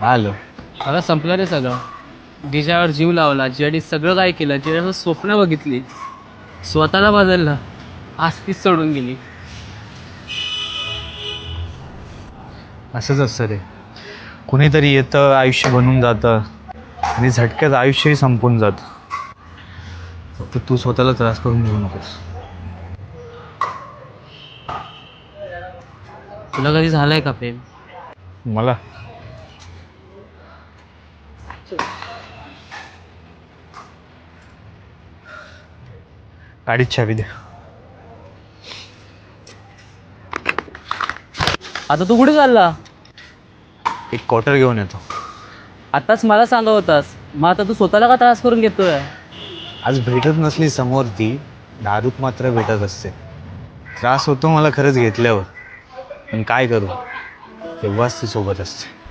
आलो. मला संपलं रे सगळं. जिच्यावर जीव लावला, जिने सगळं काय केलं, जिने स्वप्न बघितली, स्वतःला बदललं, आज तीच सोडून गेली. असंच असतं रे. कुणीतरी येतं, आयुष्य बनून जातं आणि झटक्यात आयुष्यही संपून जातं. फक्त तू स्वतःला त्रास करून घेऊ नकोस. तुला कधी झालंय का प्रेम? मला गाडीत चावी दे. आता तू कुठे चालला? एक क्वार्टर घेऊन येतो. आताच मला सांगत होतास, मग आता तू स्वतःला का त्रास करून घेतोय? आज भेटत नसली समोर ती, दारूत मात्र भेटत असते. त्रास होतो मला खरंच घेतल्यावर, पण काय करू, तेव्हाच ती सोबत असते.